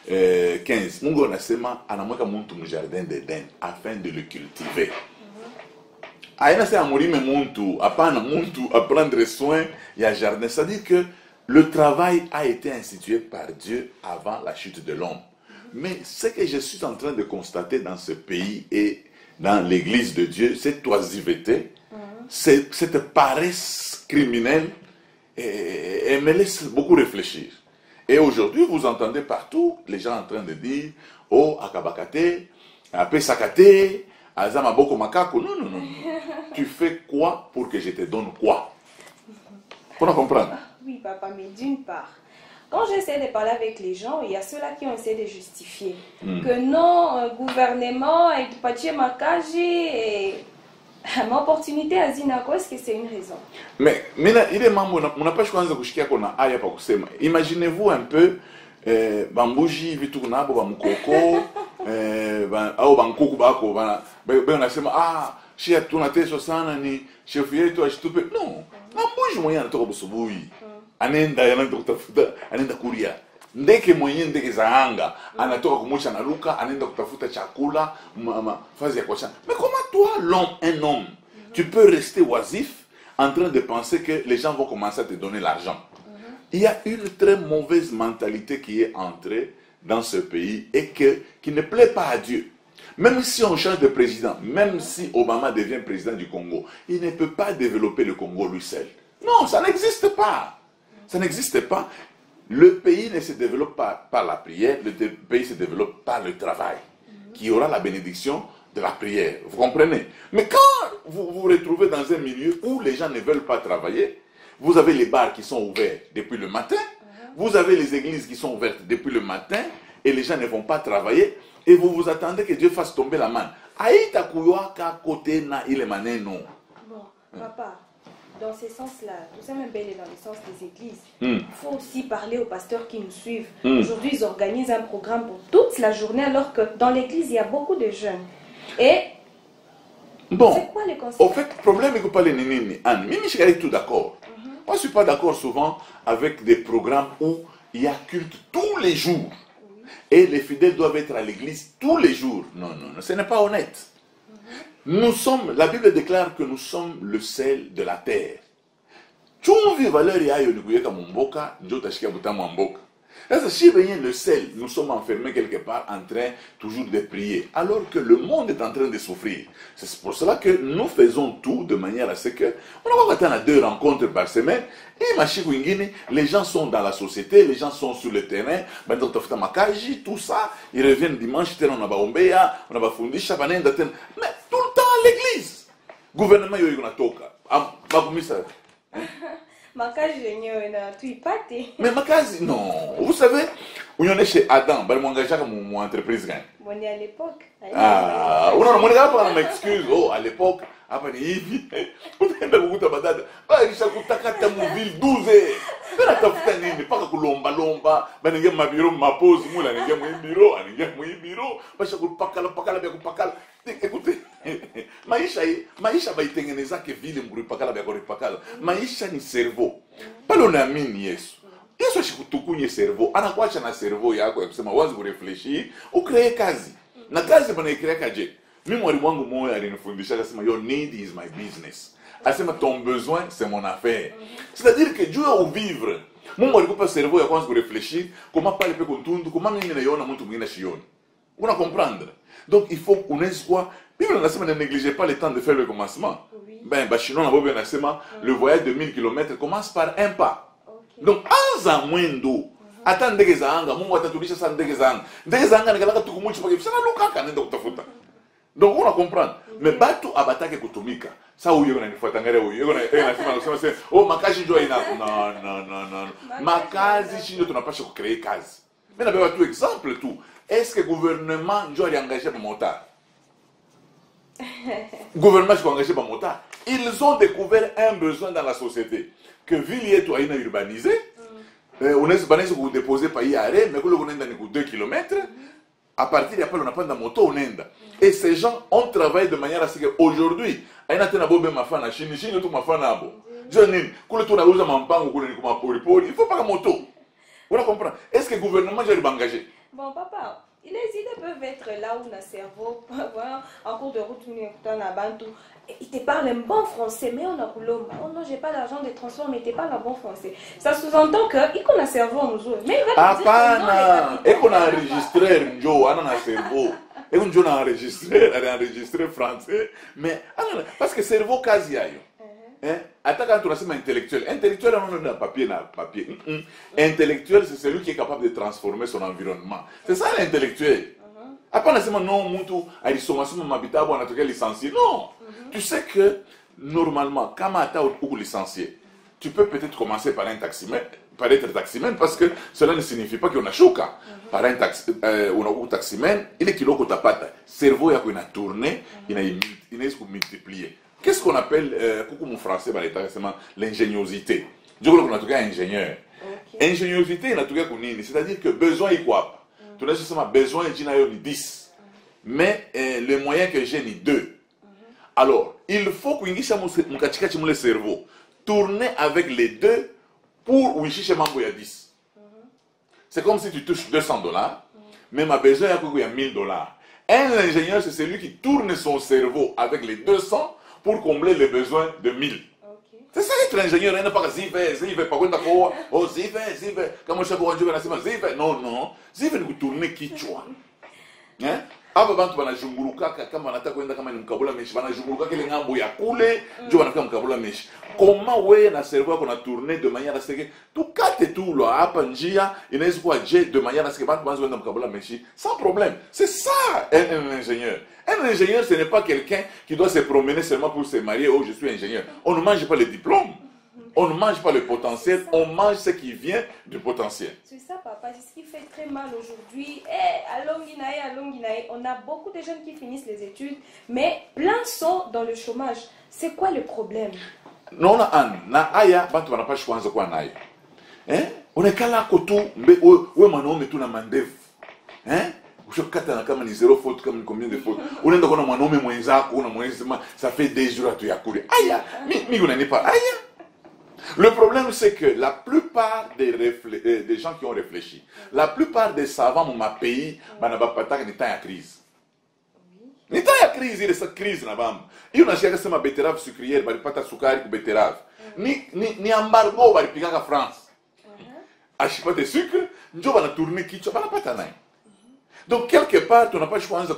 15 Mungu anasema anamweka mtu mjardin d'Eden afin de le cultiver. Aina se amurime muntu, hapana muntu à prendre soin ya jardin. C'est-à-dire que le travail a été institué par Dieu avant la chute de l'homme. Mais ce que je suis en train de constater dans ce pays et dans l'église de Dieu, cette oisiveté, cette paresse criminelle, et me laisse beaucoup réfléchir. Et aujourd'hui, vous entendez partout les gens en train de dire « Oh, akabakate, apesakate, azamaboko makako. » Non, non, non. Tu fais quoi pour que je te donne quoi? Pour comprendre? Oui, papa, mais d'une part, quand j'essaie de parler avec les gens, il y a ceux-là qui ont essayé de justifier que non, gouvernement, et Pachier Makaji, et ma opportunité à Zinako, est-ce que c'est une raison? Mais il est membre, on n'a pas choisi de coucher qu'on a aya pas kusema. Imaginez-vous un peu, bambuji vitunabo bamukoko, au bankuku bako, ben nasema ah, shia tunateso sana ni chef yetu ashitupe. Non, bambuji moyen anatoka busubuhi. Anenda kutafuta, anenda kuria. Ndeke mwenye ndeke za anga anatoka kumusha na luka, anenda kutafuta chakula, fazi ya kuachana. Mais comment toi, l'homme, un homme, tu peux rester oisif en train de penser que les gens vont commencer à te donner l'argent? Il y a une très mauvaise mentalité qui est entrée dans ce pays et qui ne plaît pas à Dieu. Même si on change de président, même si Obama devient président du Congo, il ne peut pas développer le Congo lui seul. Non, ça n'existe pas. Ça n'existe pas. Le pays ne se développe pas par la prière, le pays se développe par le travail, qui aura la bénédiction de la prière. Vous comprenez? Mais quand vous vous retrouvez dans un milieu où les gens ne veulent pas travailler, vous avez les bars qui sont ouverts depuis le matin, vous avez les églises qui sont ouvertes depuis le matin, et les gens ne vont pas travailler, et vous vous attendez que Dieu fasse tomber la main. Aïta kuyaka kote na ile maneno. Bon, papa. Dans ce sens-là, tout ça même bel est dans le sens des églises. Il faut aussi parler aux pasteurs qui nous suivent. Aujourd'hui, ils organisent un programme pour toute la journée, alors que dans l'église, il y a beaucoup de jeunes. Et bon, c'est quoi les conséquences? Au fait, le problème est que pas les nini, Anne. Même je suis tout d'accord. Moi, je ne suis pas d'accord souvent avec des programmes où il y a culte tous les jours. Et les fidèles doivent être à l'église tous les jours. Non, non, non, ce n'est pas honnête. Nous sommes, la Bible déclare que nous sommes le sel de la terre. Chumvi valeur yayo ni kuyeka mumboka, njo tashikia butamu mboka. Si rien le sel, nous sommes enfermés quelque part en train toujours de prier, alors que le monde est en train de souffrir. C'est pour cela que nous faisons tout de manière à ce que on va attendre 2 rencontres par semaine. Et les gens sont dans la société, les gens sont sur le terrain, tout ça, ils reviennent dimanche, on a baombeya, on a fundisha, mais tout le temps à l'église. Gouvernement yoy kunatoka. Makumisa. Makazi yenyewe na tuipate. Mais makazi non. Vous savez, on est chez Adam, bali m'engager comme mon entreprise gagne. Bon, à l'époque. Ah, on a mon gars pas m'excuse. Oh, à l'époque, après ni hivi. Utaenda kukuta badada. Ba kisha kutakata mu ville 12. Bana tafuta nini? Paka kulomba lomba. Bana ngia mabiro mapose mula ngia mu biro. Basha kupakala bya kupakala. Écoutez, maisha baitengeneza ke vile mkuripakala bya kuripakala. Maisha ni cerveau. Pale unaamini Yesu. Yesu ashikutukunye cerveau. Anakuacha na cerveau yako ya kusema wazi kurefleshi, ukree kazi. Na kazi bana ikreka je. Mimi mwalimu wangu mmoja alinifundisha akasema your need is my business. Asema ton besoin c'est mon affaire. C'est-à-dire que Dieu au vivre. Mungu alikupa cerveau ya kwanza kurefleshi, comment pale pe kuntundu, comment mimi naiona mtu mwingine shioni. Una comprendre? Donc il faut qu'on ait quoi. Bible nasema ne négligez pas le temps de faire le commencement. Oui. Ben bachino na bobe nasema le voyage de 1000 km commence par un pas. Okay. Donc anza mwendo. Hata ndege za anga Mungu atatulisha sana ndege za anga. Ndege za anga nikalaka tukumuchi pake sana luka kanaenda kutafuta. Donc on a comprendre. Mais batu abatake kutumika. Sa huyo unanifuata ngare huyo. Nasema oh makazi ndio ina non. Makazi shinjo tunapasha kucreate kazi. Mimi nabeba tu exemple tout. Est-ce que le gouvernement doit engager les motards? Le gouvernement doit engager les motards. Ils ont découvert un besoin dans la société. Que ville est urbanisée. On est banisé pour déposer par arrêt, mais que l'on est 2 km. À partir d'après, on n'a pas de moto, on est. Et ces gens ont travaillé de manière à ce qu'aujourd'hui, il y a ma femme à Chine, tout ma femme à Abo. Il ne faut pas de moto. Vous comprenez? Est-ce que le gouvernement va engagé? Bon, papa, les idées peuvent être là où le cerveau, voilà, en cours de route, ils te parlent un bon français, mais on a Colomba. Oh non, j'ai pas d'argent de transport, mais ils te parlent un bon français. Ça sous-entend qu'il connaît un cerveau en nous. Mais il va te dire que non, et qu'on a enregistré Joe, on a un cerveau. Et qu'on a enregistré français. Mais, parce que cerveau quasi ailleurs. Attaque quand on a intellectuel. Intellectuel, on a papier. Intellectuel, c'est celui qui est capable de transformer son environnement. C'est ça l'intellectuel. Après, on a dit non, Moutou, à l'issomation, on habite on a tout licencié. Non. Tu sais que, normalement, quand tu as licencié, tu peux peut-être commencer par un taximène, par être taximène, parce que cela ne signifie pas qu'on a choqué. Par un taximène, il est kilo que tu as pas. Cerveau, il a tourné, il a multiplié. Qu'est-ce qu'on appelle, coucou mon français, l'ingéniosité? Je crois qu'on a tout cas ingénieur. Ingéniosité, il a tout cas c'est-à-dire que besoin est quoi? Tu as justement besoin de 10. Mais le moyen que j'ai, ni 2. Alors, il faut qu'on ait mon cerveau. Tourner avec les 2 pour où il 10. C'est comme si tu touches $200, mais ma besoin il y a $1000. Un ingénieur, c'est celui qui tourne son cerveau avec les 200 pour combler les besoins de 1000. C'est ça être ingénieur, il n'y a pas zive, pas quoi d'accord, oh zive, comme je sais non, non, zive nous tourner qui tu vois. Hein? Aba bantu banazunguruka kama wanataka kwenda kama ni mkabula meshi banazunguruka kile ngambo ya kule ndio wanafika mkabula meshi. Comment wewe na cerveau yako na tourner de manière à ce que tukate tout là hapa njia inaweza kuwa de manière à ce que bantu banzo kwenda mkabula meshi sans problème. C'est ça un ingénieur. Un ingénieur ce n'est pas quelqu'un qui doit se promener seulement pour se marier. Oh je suis ingénieur. On ne mange pas le diplôme. On ne mange pas le potentiel, on mange ce qui vient du potentiel. C'est ça, papa. C'est ce qui fait très mal aujourd'hui. À Longinaï, on a beaucoup de jeunes qui finissent les études, mais plein sont dans le chômage. C'est quoi le problème? Non, na aya, bantu wana pas choix quoi na aya. On est kala kotu, ouais mano mais tout na mandev. Ushokata na kama ni zéro faute comme combien de fautes. Unaenda kuna mwanaume mwenzako, una mwenzima, ça fait des jours tu ya kule. Aya, mi unani pas aya. Le problème, c'est que la plupart des gens qui ont réfléchi, la plupart des savants dans ma pays, n'est pas en crise. N'est pas en crise, il y a cette crise. Il y a une betterave sucrière, il n'y a pas de betterave. Ni embargo, il n'y a pas de France. Il n'y a pas de sucre, il n'y a pas de tourner, il n'y a pas de. Donc, quelque part, tu n'as pas le choix de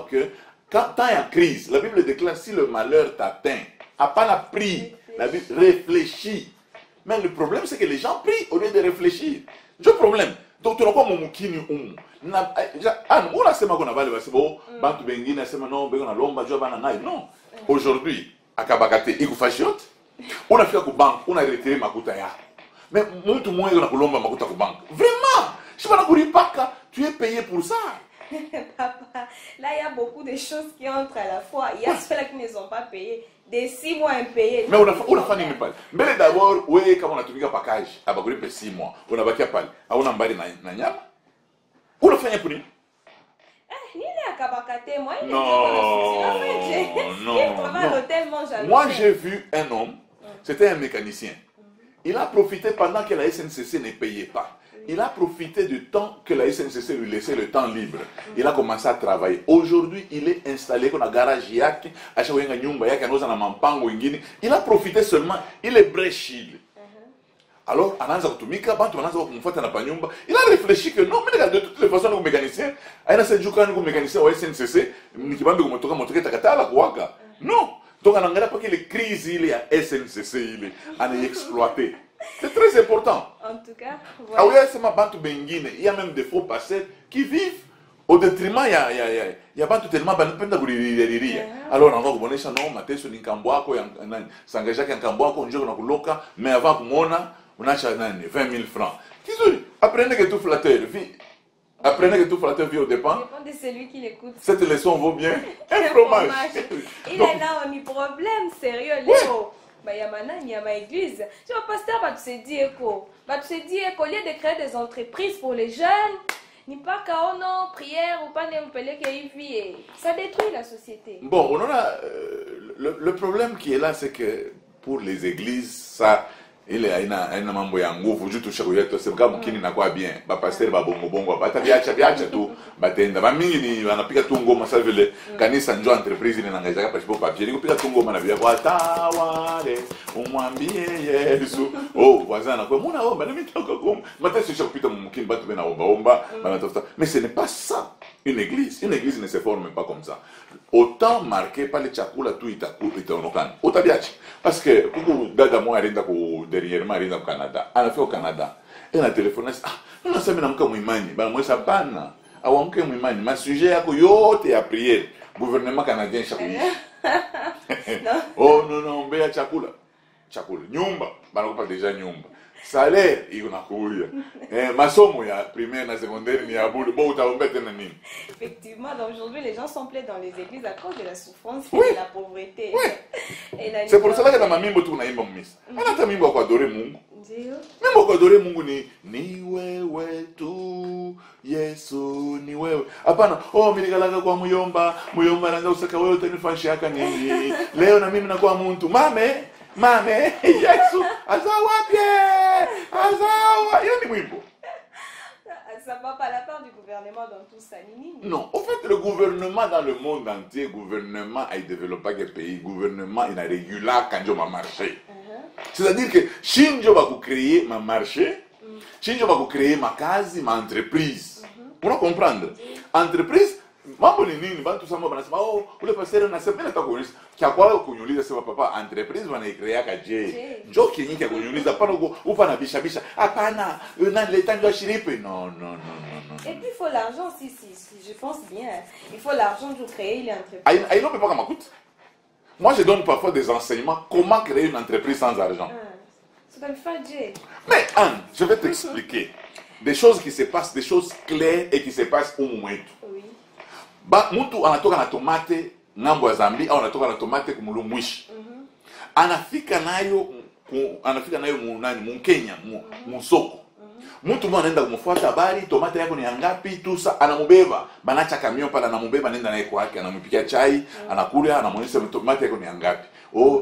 que quand tu es en crise, la Bible déclare si le malheur t'atteint, à pas la prie, la Bible réfléchit. Mais le problème, c'est que les gens prient au lieu de réfléchir. C'est le problème. Donc, tu n'as pas mon moukini. Non. Aujourd'hui, à Kabakate, il faut faire on a fait une banque, on a retiré ma koutaya. Mais moi, tout le monde a colomba ma banque. Vraiment, je ne sais pas, tu es payé pour ça. Papa, là, il y a beaucoup de choses qui entrent à la fois. Il y a ceux-là qui ne sont pas payés. Des 6 mois impayés. Mais on a fait pas. Mais d'abord, oui, quand on a trouvé un package, à Baguri pour 6 mois, on a battu à Pal. On a embarqué dans Nyama. On a fait un prix. Il est à Kabakate, moi. Non. Moi, j'ai vu un homme, c'était un mécanicien. Il a profité pendant que la SNCC ne payait pas. Il a profité du temps que la SNCC lui laissait le temps libre. Il a commencé à travailler. Aujourd'hui, il est installé dans un garage yak. Il a profité seulement. Il est bréchil. Alors, il a réfléchi que non, mais de toutes les façons, le mécanicien, il a un mécanicien au SNCC, non. Donc, on n'a pas que les crises, il y a SNCC, il est exploité. C'est très important. En tout cas, voilà. Il y a même des faux passeurs qui vivent au détriment. Il y a pas tout tellement de alors, on va vous dire non, Maté, sur Nikamboako, s'engager avec un Kamboako, on joue dans le local, mais avant que on a 20 000 francs. Apprenez que tout flatteur vit au dépend. De celui qui l'écoute. Cette leçon vaut bien un fromage. Il est là, on y problème sérieux, Léo. Il y a ma église. Tu vois, pasteur, tu se dis écho. Tu se dis écho, au lieu de créer des entreprises pour les jeunes, ni pas qu'à non, prière ou pas n'importe quelle vie. Ça détruit la société. Bon, on a le problème qui est là, c'est que pour les églises, ça, ile haina mambo ya nguvu juu tushako yetu sema kama mkini na kwa bien ba pasteur ba bongo bongo bata biacha tu batenda ba mingi ni wanapika tu ngoma sasa vile kanisa njo entreprise ni nangaza pa chipo papier kupika tu ngoma na bia kwa tawale umwambie Yesu wazana kwa muna omba na mitoko kwa matesi shako kupita mkini batu bena omba banatafuta mais ce n'est pas ça une église ne se forme pas comme ça autant marqué par les chakula tu itaonokana utabiacha parce que kuku dada moi alinda ku dernièrement alinda au Canada anafika au Canada na telefone unasema na mka muimani bana mwesa pana au mke muimani ma sujet yako yote ya prière gouvernement canadien chakuishi oh non mbea chakula nyumba bana kupa deja nyumba salaire iko nakuya masomo ya primaire na secondaire ni ya bulu bon utaomba tena nini. Effectivement, aujourd'hui les gens sont pleins dans les églises à cause de la souffrance et de la pauvreté. C'est pour cela que dans ma mimbo tu naimba misa hata mimbo kwa adorer Mungu ndio mimbo kwa adorer Mungu ni wewe tu Yesu ni wewe hapana milikalaka kwa muyomba anaanza usaka wewe utanifanyia haka nini leo na mimi nakuwa mtu mame Yesu azawa yani mwimbo. Ça va pas la part du gouvernement dans tout ça, nini? Non, en fait, le gouvernement dans le monde entier, gouvernement a développé le pays, gouvernement il a régulé quand on a marché. C'est-à-dire que Shinjo va créer ma marché, Shinjo va créer ma case, ma entreprise. Pour comprendre, entreprise, mambo ni nini bantu sama banasema ule pasteur anasema nata kuuliza kwa kwa kunyuliza sema papa entreprise wanaicrea kaje njoo kinyiki ya kunyuliza pana upa na bisha hapana na leta ndio shiripe non. Et puis il faut l'argent si je pense bien il faut l'argent pour créer l'entreprise. Aïe non peut pas comme coûte. Moi je donne parfois des enseignements comment créer une entreprise sans argent. C'est pas le fait. Mais Anne, je vais t'expliquer des choses qui se passent, des choses claires et qui se passent au moment. Oui. Mtu anatoka na tomate ngambo ya Zambia au anatoka na tomate kumulumwishi. Anafika nayo mu Kenya, mu soko. Mtu mwana anaenda kumfuata habari tomate yako ni ngapi tu sa anamubeba. Banacha kamion pala anamubeba nenda naye kwake anampikia chai, anakula anamuonyesha tomate yako ni ngapi.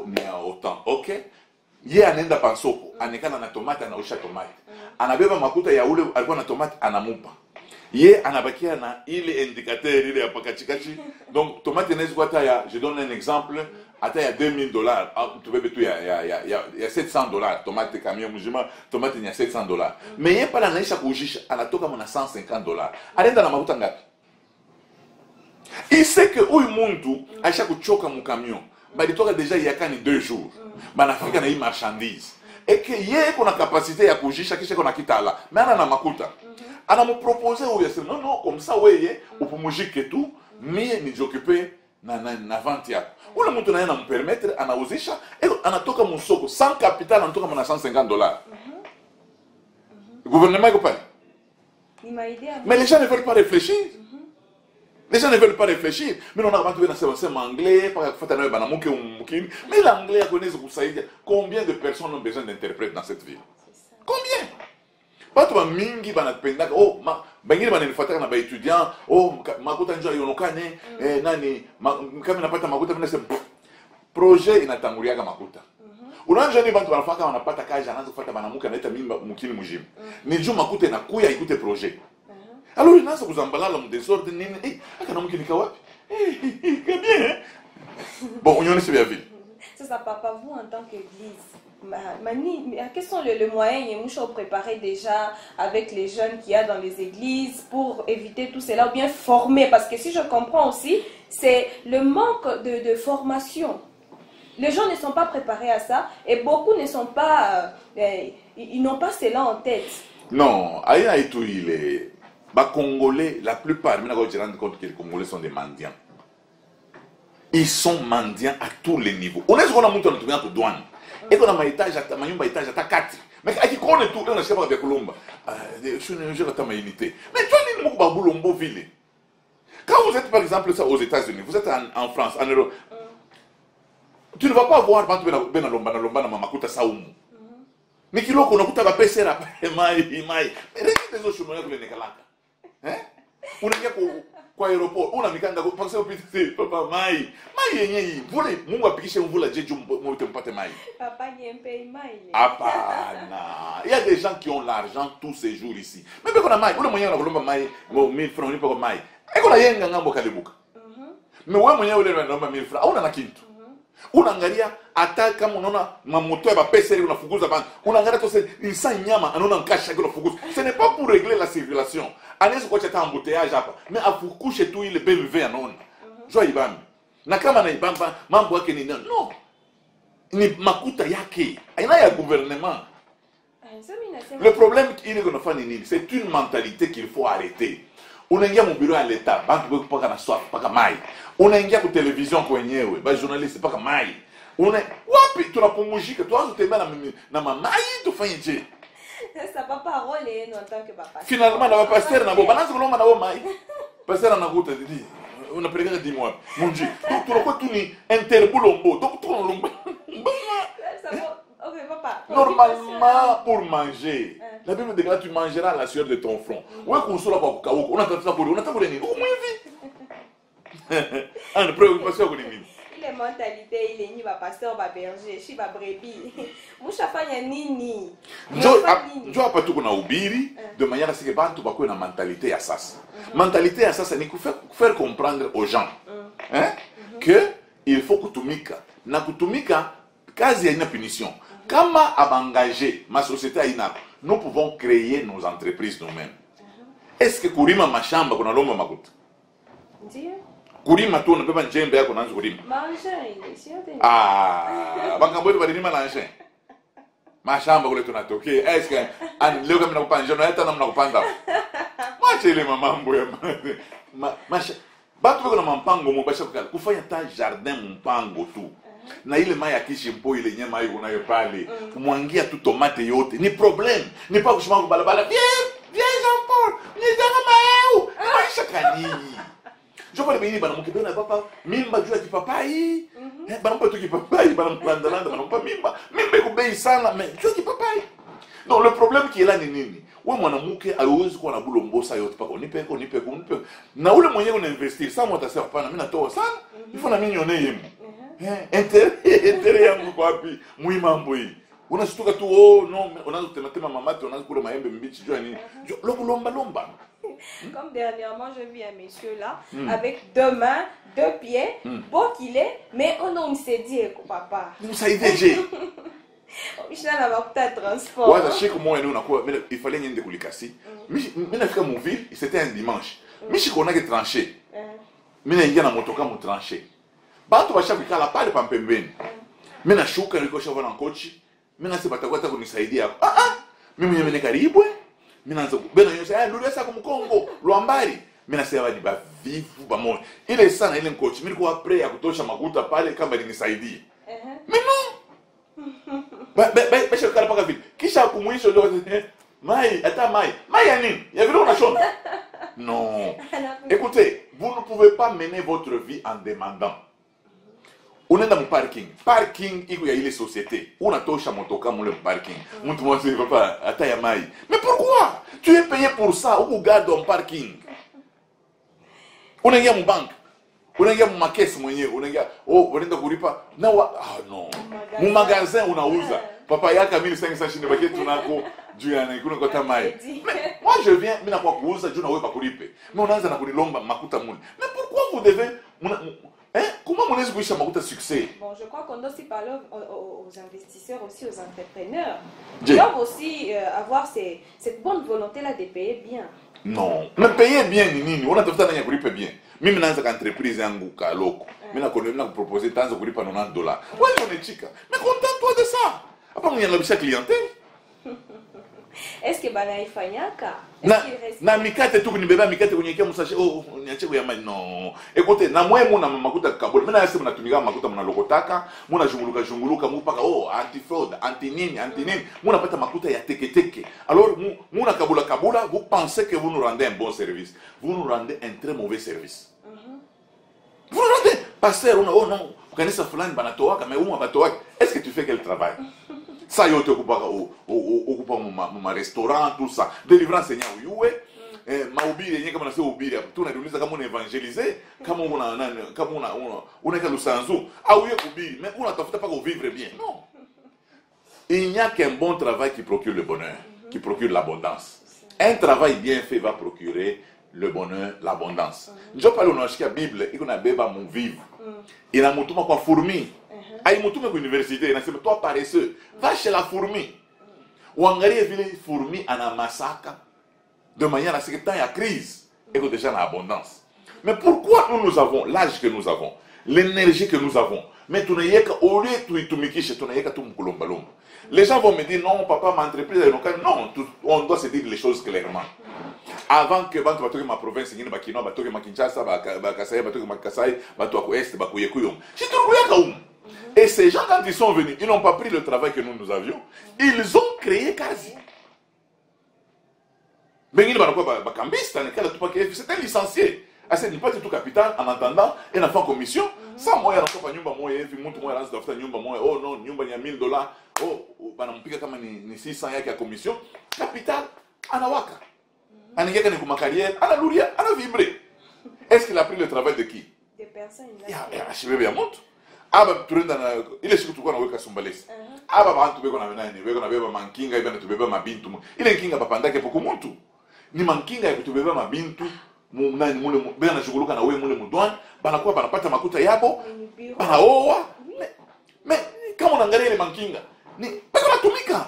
Ni ya autant. Okay? Yeye anaenda pa soko, anekana na tomate anaosha tomate. Anabeba makuta ya ule alikuwa na tomate anamupa. Ye anabakia na ile indicateur ile ya pakachikachi donc tomate inaweza kuwa ya je donne un exemple hata ya $2000 tu bebe tu ya $700 tomate camion mzima tomate ni ya $700 mais yeye pala anaisha kujisha anatoka mna $150 anaenda na mafuta ngapi il sait que huyu muntu aisha kuchoka mu camion bali toka deja yakani 2 jours banafika na hii marchandise et que yeye kuna capacité ya kujisha kisha kuna kitala mais ana na makuta ana me proposer ou yasema non comme ça weye upumujike tu mie nijiokupe na vente yako ule mtu naye anampermettre anauzisha anatoka msoko sans capital anatoka na $150. Gouvernement iko pale. Mais les gens ne veulent pas réfléchir. Les gens ne veulent pas réfléchir. Mais on a watu wanasema anglais para kufuata nayo banamuke umkini. Mais l'anglais akoneza kusaidia. Combien de personnes ont besoin d'interprètes dans cette ville? Combien? Batu ba mingi banapendaka bangine bananifuataka na ba étudiant makuta njoo yonokane nani kama napata makuta mimi nasema projet inatanguliaga makuta. Unaanza ni bantu banafaka wanapata kazi anaanza kufuata banamuke anaita mimba mkini mjini. Ni juu makuta inakuya ikute projet. Alors inaanza kuzambalala mu désordre nini akana mkini ka wapi? Bien. Bon, on est bien vite. C'est ça papa vous en tant qu'église. Mani, quels sont les moyens et nous préparer déjà avec les jeunes qu'il y a dans les églises pour éviter tout cela ou bien former parce que si je comprends aussi c'est le manque de formation. Les gens ne sont pas préparés à ça et beaucoup ne sont pas ils n'ont pas cela en tête. Non, aïe et tout il est Congolais la plupart mais je me rends compte que les Congolais sont des mendiants. Ils sont mendiants à tous les niveaux. On est sur la montagne de douane. Et qu'on a ma étage, à ma étage, à 4. Mais quand tu connais tout, on a pas avec Colomba. Je suis un unité. Mais tu n'as pas Boulombo ville. Quand vous êtes par exemple ça aux États-Unis, vous êtes en France, en Europe, tu ne vas pas voir Benalomba na Mamakuta Saoumu. Mais qui l'ont qu'on a pas PC mais récite des autres chemins que les Négalaka. Hein? On est kwa aeroport una mikanda parce que upite papa mai yenye hii vule Mungu apikishe mvula jeju mpate mai. Papa n'y paye mai. Hapana. Il y a des gens qui ont l'argent tous ces jours ici. Mais quand on a mai, ule mwenyewe anakulomba mai 1000 francs unipa kwa mai. Eko na yenga ngambo kalibuka. Mais wewe mwenyewe ule anaomba 1000 francs. Hauna na kitu. Unaangalia hata kama unaona mamoto ya pesa ile unafukuza bana. Unaangalia tu sasa nyama anaona nkasha ile unafukuza. Ce n'est pas pour régler la circulation. Anaweza kuacha hata embouteillage hapa. Mais afukushe tu ile BMW anaona. Jua ibambi. Na kama na ibamba mambo yake ni nani? No. Ni makuta yake. Aina ya gouvernement. Le problème il est qu'on fait nini? C'est une mentalité qu'il faut arrêter. Unaingia mu bureau ya leta, bantu beko paka na swap, paka mai. Unaingia ku television kwenyewe, ba journaliste paka mai. Wapi tunapumujika, tuanze kutembea na mamai tufanye je? Ça va pas rôler en tant que papa. Finalement na pasteur na bo, banaanza kulomba na bo mai. Pasteur anakuta didi. Unapeleka dimo wapi? Munji. Tunakuwa tu ni interbulombo. Donc tunalomba. Ok, papa. Normalement, pour manger, la Bible déclare tu mangeras à la sueur de ton front. Ouais, qu'on soit là pour Kaouko. On attend ça pour on attend pour les nids. Comment il vit? Ah, préoccupation pour les nids. Il est mentalité, il est ni va pasteur, va berger, si va brebis. Moucha fanya nini? Jo hapa tuko na ubiri de manière à ce que bantu bakwe na mentalité ya sasa. Mentalité ya sasa ni faire comprendre aux gens hein que il faut kutumika. Na kutumika kazi haina punition. Kama abangager ma société haina, nous pouvons créer nos entreprises nous-mêmes. Est-ce que kulima mashamba kuna lomba makuta? Ndio. Kulima tu unabeba njembe yako unaanza kulima. Manger ile sio tena. Ah, bangambo balima na nje. Mashamba kule tunatokea. Est-ce que leo kama nakupanda njano hata namna kupanda. Mwache ile mambo ya masha. Batu biko na mpango mbasha kufanya ta jardin mpango tu. Na ile mai akishi mpo ile nyama hiyo unayo pale kumwangia tu tomate yote ni problem ni pa kushima kwa balabala viens Jean Paul ni zama maeu maisha kanini jo pale bini bana mkibena papa mimba juu ya kipapai bana mpa tu kipapai bana mpandalanda bana mpa mimba iko bei sana mais juu ya kipapai non le problème qui est là ni nini wewe mwanamke hauwezi kuwa na bulombosa yote pako unipe na ule mwenyewe unainvestir sana mtasema hapana mimi natoa sana ifo na mimi nione yemu intérêt yangu kwa wapi muimambo hii unashtuka tu no unaanza kutematema mamati unaanza kula maembe mbichi jua nini lomba comme dernièrement je vis un monsieur là avec 2 mains 2 pieds beau qu'il est mais on s'est dit papa ça y est Mishna na makuta transport ouais ça chiko moi unakuwa il fallait niende kulikasi mimi nafika mu ville c'était un dimanche mishi kona ke tranché mimi naingia na motoka mu tranché Bantu bashabikala pale pampembeni. Mimi nashuka niko shava na kochi. Mimi nasema batakwata kunisaidia hapo. Mimi mwenyewe ni karibu. Mimi naanza bena yose ndio sasa kumkongo Lwambari. Mimi nasema ni bavivu pamoja. Ile sana ile kochi. Mimi nilikuwa prêt ya kutosha makuta pale kama nisaidie. Mimi no. Basha kala paka vile. Kisha kumwisho ndio mai hata mai. Mai ya nini? Ya vile unashona. Non. Écoutez, vous ne pouvez pas mener votre vie en demandant. Unaenda mu parking iko ya ile société unatosha motoka mule mu parking mtu mmoja papa hata ya mai mais pourquoi tu es payé pour ça ou garde en parking unaingia mu bank unaingia mu makesi mwenyewe unaingia unaenda kulipa na non mu magasin unauza papa yaka 1500 shinde baki tunako juu ya kuna kota mai moi je viens mimi na kwa kuuza juu na wewe pakulipe mais unaanza na kunilomba makuta mule mais pourquoi vous devez comment on est goûté à succès? Bon, je crois qu'on doit aussi parler aux investisseurs, aussi aux entrepreneurs. Ils doivent aussi avoir cette bonne volonté-là de payer bien. Non, mais payer bien, on a tout le temps pour bien. Même dans une entreprise, on a proposé tant de $90. Oui, on est chica. Mais contente-toi de ça. Après, on y a la clientèle. Est-ce que banaifanyaka? Na mikate tu kunibeba mikate kwenye kia msashe niache kuyama no. Écoutez, na mwe muna makuta kaboli. Mimi nasema natumika makuta mnalokotaka, muna junguluka mpaka anti fraud, anti nini. Muna pata makuta ya teke. Alors muna kabula, vous pensez que vous nous rendez un bon service. Vous nous rendez un très mauvais service. Vous nous rendez pasteur non, kanisa fulani banatoaka mais uma batoaka. Est-ce que tu fais quel travail? Ça yote okupa au restaurant tout ça délivrance nya uyuwe mahubiri yenyewe kama nasema ubiri hapo. Tunauliza kama una evangeliser, kama una lusanzu au yeye kubiri, mais unatafuta pas vivre bien. Non. Il n'y a qu'un bon travail qui procure le bonheur, qui procure l'abondance. Un travail bien fait va procurer le bonheur, l'abondance. Njo pale unashikia Bible, iko na beba mon vivre. Inamutuma kwa fourmi. Aimutuma kwa université, inasema toi paresseux, va chez la fourmi. Uangalie vile fourmi ana masaka de manière à ce que tant il y a crise et que déjà il y a abondance. Mais pourquoi nous avons l'âge que nous avons, l'énergie que nous avons, mais tu n'es qu'au lieu de tout mikiche, tu n'es qu'à tout mkulombalomba. Les gens vont me dire non, papa, ma entreprise est locale. Non, on doit se dire les choses clairement. Avant que bantu batoke ma province ngine bakino batoke ma Kinshasa bakasai batoke ma Kasai batoke est bakuyekuyom. C'est tout le kaum. Et ces gens quand ils sont venus, ils n'ont pas pris le travail que nous avions. Ils ont créé quasi. Bengine banakwa bakambista nekala tu paquet, c'était licencié. Assez ni pas du tout capital en attendant et en fin commission. Ça moi yanako pa nyumba moya hivi mtu moya anaanza tafuta nyumba moya. Oh non, nyumba ni ya $1000. Oh banampika kama ni 600 yake ya commission. Capital anawaka. Aningeka ni kuma carrière, analuria, anavibre. Est-ce qu'il a pris le travail de qui? Des personnes. Ya ashibebe ya mtu. Aba turenda na ile siku tulikuwa naweka Sumbalesi. Aba bantu beko na nani? Beko na beba mankinga ibana tubeba mabintu. Ile nkinga papandake poko mtu. Ni mankinga ya kutubeba mabintu. Munani mule bena nashuguluka na wewe mule mudwani, banakuwa banapata makuta yabo. Banaoa. Mais kama unaangalia ile mankinga, ni bako natumika.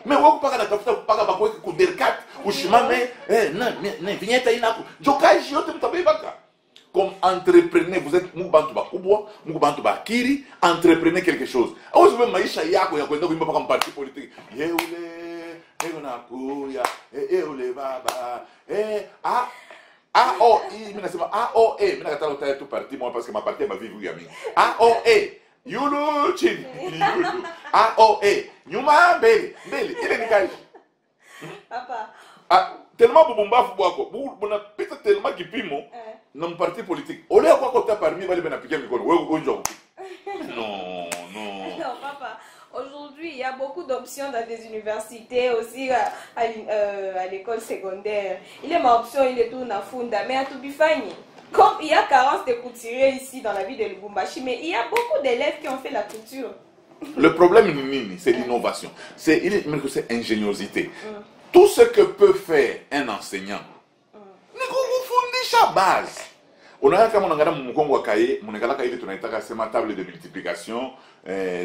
Mais wewe kupaka na tafuta kupaka bakweke ku derkat, ushimame, vignette inako. Jokaji yote mtabebaka. Comme entrepreneur, vous êtes mubantu bakubwa, mubantu bakiri, entrepreneur quelque chose. Au sababu maisha yako ya kwenda kuimba kama parti politique. Yeule, nakuya, yeule baba. AOI, mimi nasema AOE, mimi nakataka utaye tu parti moi parce que ma parti ma vie yami. AOE, yulu chini, yulu. AOE, nyuma mbele, ile ni kaji. Papa. Tellement bubumbafu bwako, bunapita tellement kipimo na parti politique. Ole kwa kota parmi bali benapikia mikono, wewe ugonjwa kupika. Non. Non, papa. Aujourd'hui, il y a beaucoup d'options dans des universités, aussi à l'école secondaire. Il est ma option, il est tout na funda, mais à Tubifani. Comme il y a carence de couturiers ici dans la ville de Lubumbashi, mais il y a beaucoup d'élèves qui ont fait la couture. Le problème, c'est l'innovation. C'est ingéniosité. Tout ce que peut faire un enseignant, ni kufundisha base. Unaona kama unaangalia mkongo wa kaye, mnaangalia ile tunaitaka sema table de multiplication,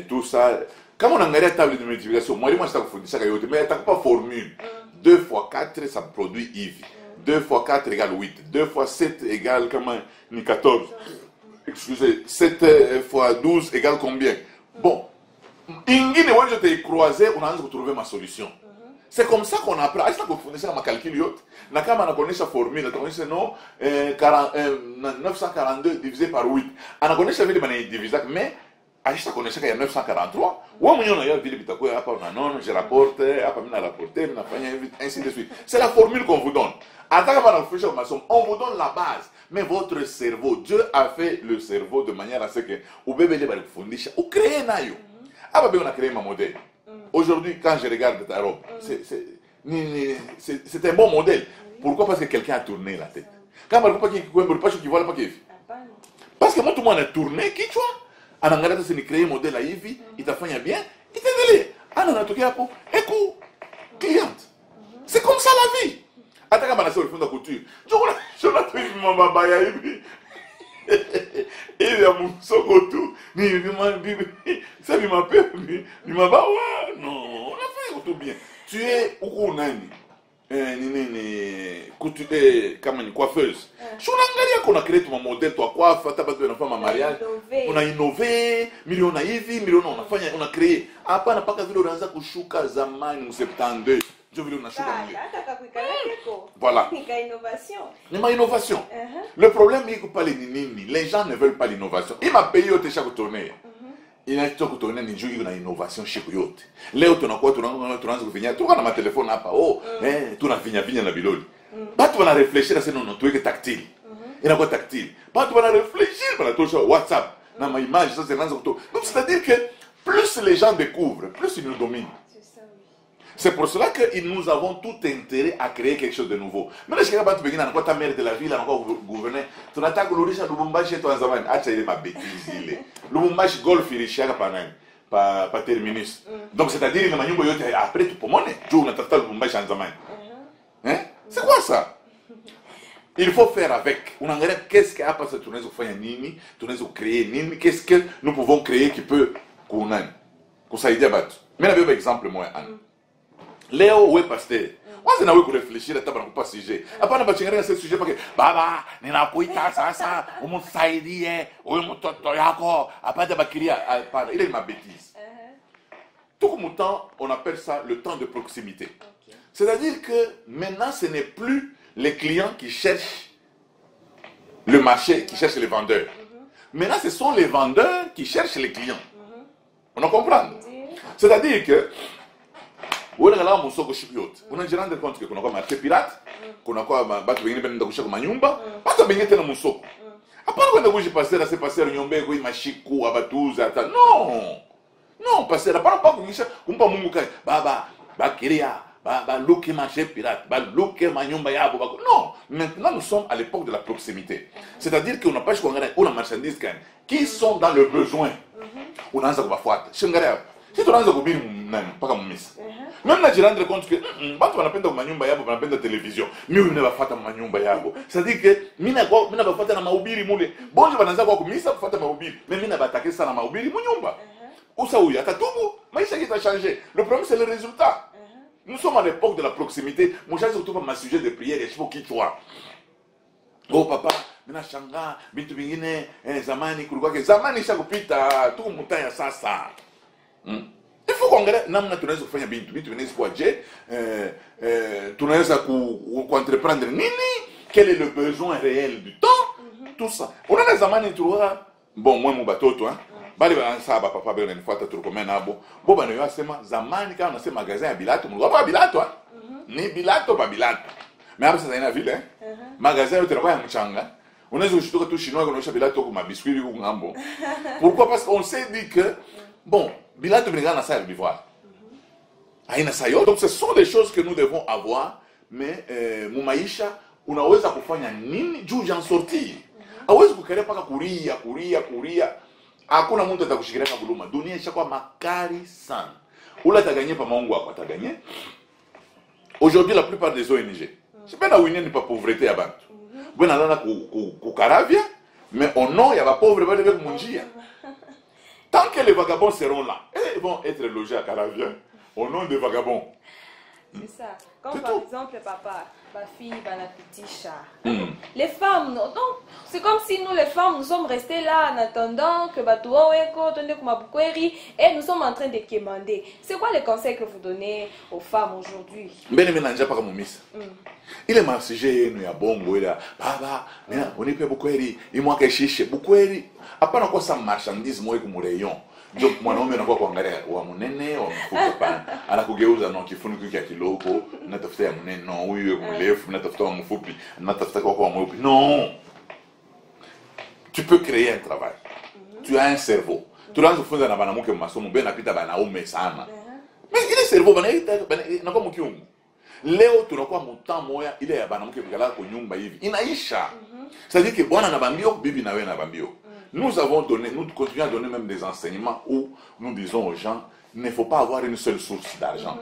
tout ça. Kama unaangalia table de multiplication, mwalimu anataka kufundisha yote, mais atakupa formule. 2 fois 4 ça produit hivi. 2 fois 4 égale 8. 2 fois 7 égale comment ni 14. Excusez, 7 fois 12 égale combien? Bon. Ingine wewe te croiser, unaanza trouver ma solution. C'est comme ça qu'on apprend. Est-ce que vous connaissez ma calcul yote? Na kama anakonesha formule, anakonesha non 942 divisé par 8. Anakonesha vile bana diviser mais aisha konesha ya 943. Wewe mwenyewe unaona vile bitakuwa hapa non, je rapporte, hapa mimi na rapporter, mimi nafanya hivi ainsi de suite. C'est la formule qu'on vous donne. Attends avant de faire formation, on vous donne la base. Mais votre cerveau, Dieu a fait le cerveau de manière à ce que ou bébé les bali kufundisha, ou créer nayo. Aba be on a créé ma modèle. Aujourd'hui, quand je regarde ta robe, c'est un bon modèle. Pourquoi? Parce que quelqu'un a tourné la tête. Quand on pas qui voit pas qui. Parce que moi tout le monde a tourné, qui tu vois? On a créé un modèle à Ivy, il t'a fait bien, il t'a donné. On a toqué à peau, écoute, cliente. C'est comme ça la vie. Attends, quand on a fait le fond de couture, je l'ai trouvé ma baya Ivy. Il y a mon sokotu, ça lui m'a peur, il m'a bah ouais, non, on a fait tout bien. Tu es au nani, comme une coiffeuse. Je n'ai qu'on a créé ton modèle, toi coiffe, t'as pas de femme en mariage. On a innové, millions naïvi, millions on a créé. Après, on n'a pas qu'à vivre dans un kushuka zaman 72. Je veux dire, voilà. C'est ma innovation. Le problème, c'est que les gens ne veulent pas l'innovation. Il m'a payé chaque tournée. Il a chaque tournée, il joue une innovation chez Coyote. Là où tu as quoi, tu as ma téléphone, tu as vigna na biloli. Pas tu vas réfléchir à ce non, tu es tactile. Il y a quoi tactile. Pas tu vas réfléchir à la WhatsApp. Dans ma image, ça c'est dans donc c'est-à-dire que plus les gens découvrent, plus ils nous dominent. C'est pour cela que nous avons tout intérêt à créer quelque chose de nouveau. Maintenant, je ne sais pas ta mère de la ville, encore gouverner. Tu n'as pas que l'origine de Lubumbashi, toi, en zaman. Ah, tu as ma bêtise. Lubumbashi, golf, il est pas terminus. Donc, c'est-à-dire que après, tu peux monter. Tu n'as pas Lubumbashi en zaman. C'est quoi ça? Il faut faire avec. On regarde qu'est-ce qu'il y a passé, tu nous faire nini, tu nous créer nini, qu'est-ce que nous pouvons créer qui peut qu'on s'aide à battre. Mais on a un exemple, moi, Léo, oui, pasteur. Moi, je n'ai pas réfléchir à pas sujet. Après, on a pas ce sujet parce que, baba, ni na kuita sasa, on m'a saidi, on m'a toto yako, après, il est ma bêtise. Tout comme temps, on appelle ça le temps de proximité. C'est-à-dire que maintenant, ce n'est plus les clients qui cherchent le marché, qui cherchent les vendeurs. Maintenant, ce sont les vendeurs qui cherchent les clients. On en comprend? C'est-à-dire que, on a là mon soko chipiote. On a déjà rendu compte que qu'on a quoi marché pirate, qu'on a quoi batu bengine benda kushaka manyumba, batu bengine tena mon soko. Apana kwenda kuji passer c'est passer nyombe ko imashiku abatuza ata. Non. Non, passer apana pas kunisha kumpa Mungu kai. Baba, bakiria, ba loke marché pirate, ba loke manyumba yabo. Non, maintenant nous sommes à l'époque de la proximité. C'est-à-dire qu'on n'a pas choisi on a marchandises qui sont dans le besoin. On a ça va faire. Chingare. Si tu rentres au biri pas comme miss. Même là, je rends compte que quand on appelle manyumba yabo, on appelle la télévision. Mais on ne va pas faire manyumba yabo. C'est-à-dire que mina va faire na maubiri mule. Bon, je vais dans quoi misa pour faire maubiri. Mais mina va attaquer ça na maubiri manyumba. Où ça où y a tatubu, mais ça qui a changé. Le problème c'est le résultat. Nous sommes à l'époque de la proximité. Moi, j'ai surtout pas ma sujet de prière. Il faut qu'il soit. Oh papa, mina shanga, bintu bingine, zamani kulikuwa ke zamani shakupita, tu mutaya sasa. Il faut qu'on regarde namna tunaweza kufanya bintu vinaweza kuwa je tunaweza kuentreprendre nini, quel est le besoin réel du temps, tout ça. Unaona zamani tulikuwa bon moi mubatoto bali bansaba papa bana nifuata tulikomea nabo bo bana yasema zamani kama unasema magasin ya bilato mlikuwa pa bilato ni bilato pa bilato. Mais après ça ina vile magasin yote ya mchanga unaweza kushtuka tu chinois kunaosha bilato kwa biscuits kwa ngambo. Pourquoi? Parce qu'on s'est dit que bon bilato bringana ça bivoire. Haina sayo. Donc ce sont des choses que nous devons avoir, mais mumaisha unaweza kufanya nini juu j'en sortir. Hawezi kukelea paka kuria. Hakuna mtu atakushikilia kwa buluma. Dunia ishakuwa makari sana. Ula ataganye pa maungu wako ataganye. Aujourd'hui la plupart des ONG. C'est pas la winner ni pas pauvreté ya bantu. Bwana nana ku Caravia, mais au nom ya ba pauvre ba avec munjia. Tant que les vagabonds seront là, ils vont être logés à Caravia au nom des vagabonds. C'est ça. Comme par exemple, papa, ma fille, ma petite chat. Les femmes, non, c'est comme si nous, les femmes, nous sommes restées là en attendant que et nous sommes en train de quémander. C'est quoi les conseils que vous donnez aux femmes aujourd'hui? Il est ma sujet, nous y a bongo, il y a baba, on est pas beaucoup, il manque chiche, beaucoup, après, on a ça marchandise, moi, comme rayon. Donc mwanaume anakuwa kuangalia wa munene wa mfuko pana anakugeuza na kifuniko kia kiloko natafuta ya munene no huyu mrefu natafuta wa mfupi natafuta kwa mweupe. Non, tu peux créer un travail. Tu as un cerveau. Tu lanza kufunza na banamuke masomo bena pita banaume sana. Mais ile cerveau banaita na kwa mkiungu. Leo tunakuwa mtaa moya ile ya banamuke bigala kwa nyumba hivi inaisha. C'est-à-dire que bwana na bambio bibi na wewe na bambio. Nous avons donné, nous continuons à donner même des enseignements où nous disons aux gens, il ne faut pas avoir une seule source d'argent.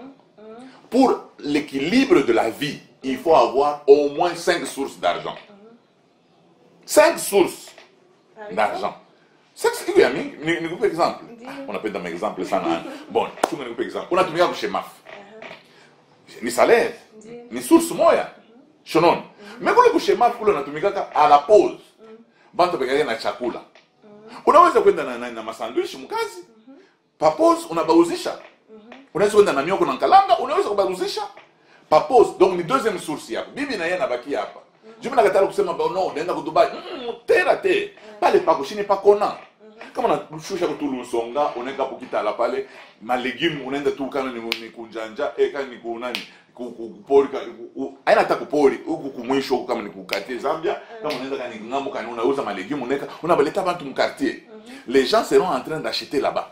Pour l'équilibre de la vie, il faut avoir au moins 5 sources d'argent. 5 sources d'argent. C'est ce qu'il y a mis. Nous exemple. On appelle dans mes exemples ça. Bon, nous exemple. On a trouvé chez MAF. Ni salaire, ni source moya. Shonon. Mais pour le chez MAF, on a trouvé à la pause. Bantu begaya na chakula. Unaweza kwenda na masandwich mkazi. Papos unabauzisha. Unaweza kwenda na mioko na kalanga, unaweza kubauzisha. Papos, donc ni deuxième source yako. Bibi na yeye anabaki hapa. Jumi nakatala kusema ba no, naenda ku Dubai. Tera te. Pale pako shini pakona. Kama unashusha kutulu songa, unaenda kukitala pale, ma legume unaenda tu kana ni kunjanja, kana ni kunani. Kupori aina hata kupori huku kumwisho kama ni kukatie Zambia kama unaweza kani ngambo kani unauza malegume uneka unabaleta bantu mkartier. Les gens seront en train d'acheter là-bas.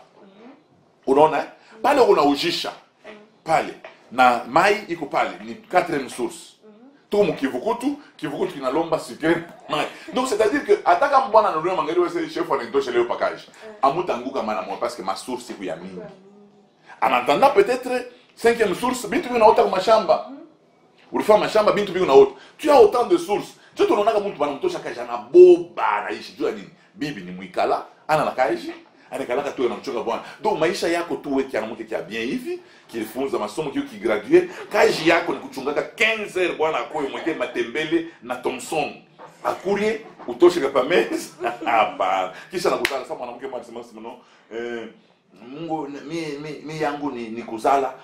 Unaona pale unaujisha pale na mai iko pale ni 4e source. Tout mon kivukutu kinalomba sikere mai. Donc c'est-à-dire que ataka mbwana na ndio mangari wese chef anatosha leo pakage. Amutanguka mana moi parce que ma source iko ya mingi. En attendant peut-être 5e source bintu bina ota mashamba. Ulifanya mashamba bintu bina ota. Tu as autant de sources. Tu tunaona mtu banamtosha kaja na boba naishi jua nini? Bibi ni mwikala ana na kaji. Anakalaka tu anamchoka bwana. Donc maisha yako tu wewe kiana mke kia bien hivi, kilifunza masomo kio kigraduate, kazi yako ni kuchungaka 15 heures bwana akoyo mweke matembele na Thomson. Akulie utoshe kwa meza. Hapa. Kisha nakutana sasa mwanamke mwanasema no Mungu mi yangu ni kuzala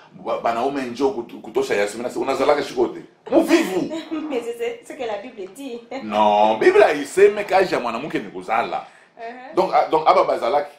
banaume njoo kutosha Yasmina unazalaka shikote. Muvivu. Mais c'est ce que la Bible dit. Non, Bible iseme kazi ya mwanamke ni kuzala. Donc aba bazalaki